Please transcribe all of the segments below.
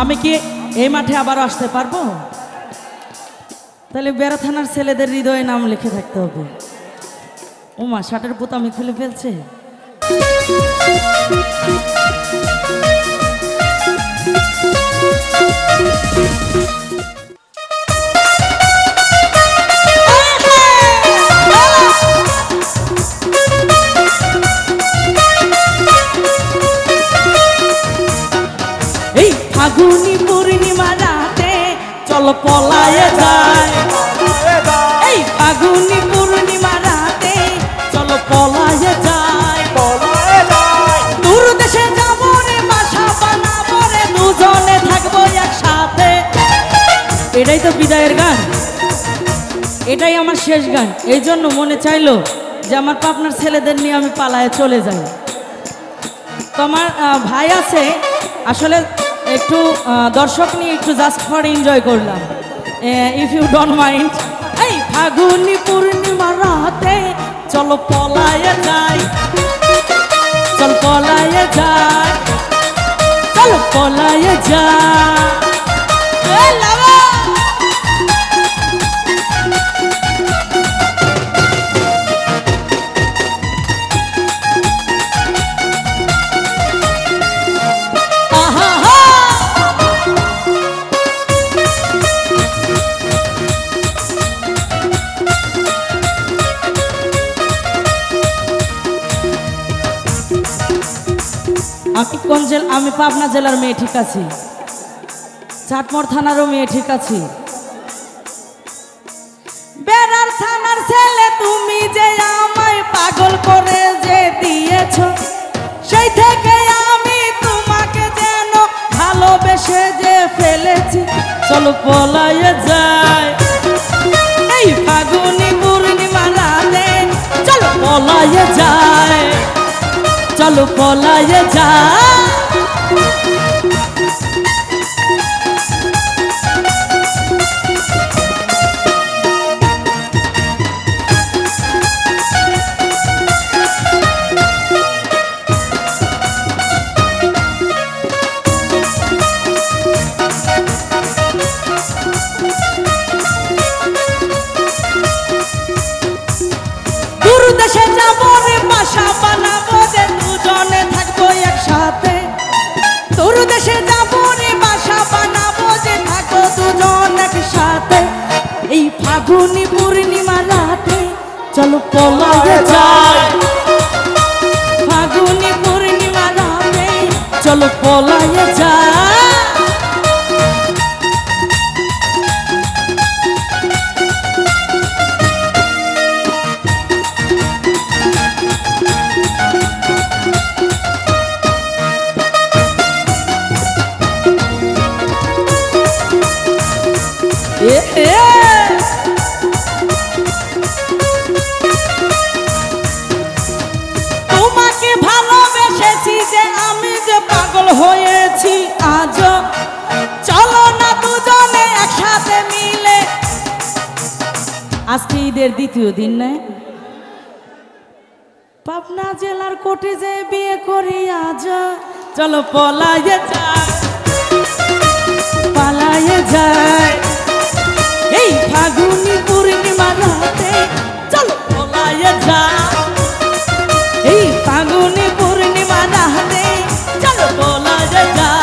আমি কি এই মাঠে আবার আসতে পারবো? তাহলে বেড়া থানার ছেলেদের হৃদয়ে নাম লিখে থাকতে হবে। ওমা শার্টের বোতাম খুলে ফেলছে। এই ফাগুনি পূর্ণিমা রাতে চলো পলায়ে যায়, এই ফাগুনি পূর্ণিমা রাতে চলো পলায়ে যায়, দূর দেশে যাবো রে বাসা বানাবো রে দুজনে থাকবো একসাথে। এটাই তো বিদায়ের গান, এটাই আমার শেষ গান। এই জন্য মনে চাইলো যে আমার পাবনার ছেলেদের নিয়ে আমি পালায়ে চলে যাই। তো আমার ভাই আছে, আসলে একটু দর্শক নিয়ে একটু জাস্ট ফর এনজয় করলাম, ইফ ইউ ডোন্ট মাইন্ড। এই ফাগুনি পূর্ণিমা রাতে চলো পলায়ে যাই, চল পলায়ে যাই, চল পলায়ে যাই। আমি পাবনা জেলার মেয়ে ঠিক আছি, চাটমোর থানারও মেয়ে ঠিক আছি। বেড়ার থানার ছেলে তুমি যে আমায় পাগল করে যে দিয়েছ, সেই থেকে আমি তোমাকে যেন ভালোবেসে যে ফেলেছি। চলো পলায়ে যাই, এই ফাগুনি পূর্ণিমা রাতে চলো পলায়ে যাই, চলো পলায়ে যাই। দূর দেশে যাবো রে বাসা বানাবো যে দুজনে থাকবো একসাথে, দূর দেশে যাবো রে বাসা বানাবো যে থাকবো দুজন একসাথে। এই ফাগুনি পূর্ণিমা রাতে চলো পলায়ে যাই, ফাগুনি পূর্ণিমা রাতে চলো পলায়ে যাই। তোমাকে ভালোবেসেছি যে আমি যে পাগল হয়েছি আজ, চলো না দুজনে একসাথে মিলে। আজকে ঈদের দ্বিতীয় দিন না, পাবনা জেলার কোর্টে যে বিয়ে করি আজ। চলো পলায়ে যাই, পালায়ে যাই, এই ফাগুনি পূর্ণিমা রাতে চলো পলায়ে যাই, এই ফাগুনি পূর্ণিমা রাতে চলো পলায়ে যাই।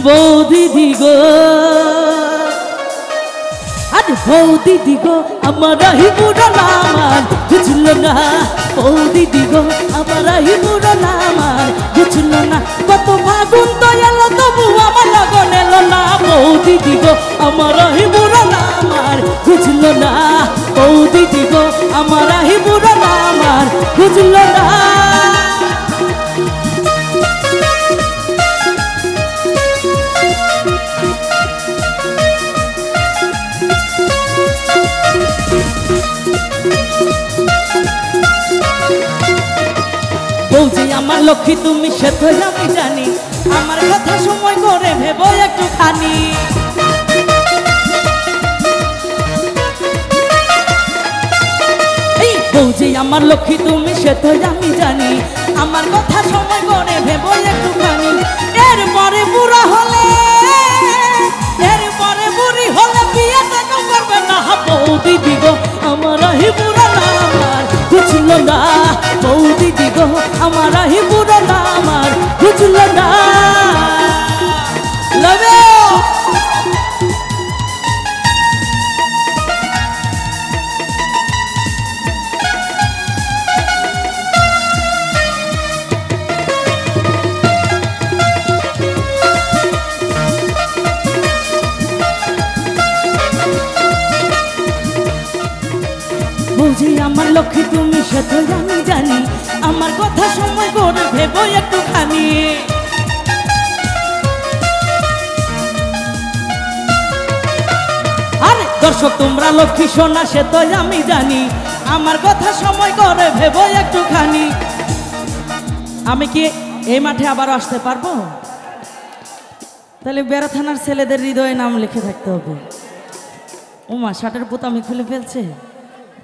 বৌদিদি গো, আরে বৌদিদি গো আমার হিমুরা নামার বুঝলো না, বৌদিদি গো আমার হিমুরা নামার বুঝলো না। কত ফাগুন তো এলো তবু আমার লগন এলো না, বৌদিদি গো আমার হিমুরা নামার বুঝলো না, বৌদিদি গো আমার হিমুরা নামার বুঝলো না। বৌজি আমার লক্ষ্মী তুমি সে তো আমি জানি, আমার কথা সময় করে ভেবো একটুখানি। এই বৌজি আমার লক্ষ্মী তুমি সে তো আমি জানি, আমার কথা সময় করে ভেবো একটুখানি। এরপরে বুড়া হলে, এরপরে বুড়ি হলে বিয়েটা কেউ করবে না। বৌদি দিগো আমার হি বুড়া না আমার বুঝলো না, বৌদি দিগো আমার হি বুড়া না আমার বুঝলো না। লবে বৌজি আমার লক্ষ্মী তুমি সে তো আমি জানি, আমার কথা সময় করে ভেবো একটুখানি। আরে দর্শক তোমরা লক্ষ্মী সোনা সে তো আমি জানি, আমার কথা সময় করে ভেবো একটুখানি। আমি কি এই মাঠে আবার আসতে পারবো? তাহলে বেড়া থানার ছেলেদের হৃদয়ে নাম লিখে থাকতে হবে। ওমা শার্টের বোতামি খুলে ফেলছে।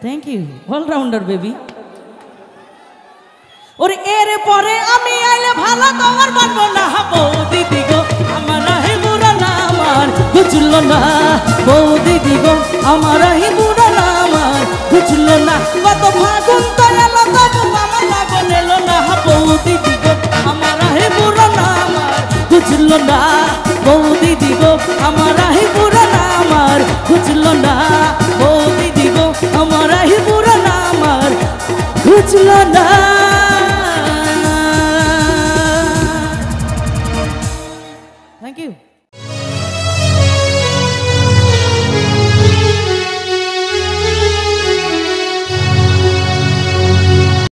Thank you allrounder baby. ওরে এর পরে আমি আইলে ভালো তোমার মানবো না। বৌদি দিগো আমার হি বুড়া না আমার বুঝলো না, বৌদি দিগো আমার হি বুড়া না আমার বুঝলো না। কত ফাগুন তো এলো তবু আমার লাগন এলো না। বৌদি দিগো আমার হি বুড়া না আমার বুঝলো না, বৌদি দিগো আমার হি বুড়া না আমার বুঝলো না, বৌদি দিগো আমার হি বুড়া না আমার বুঝলো না। Thank you.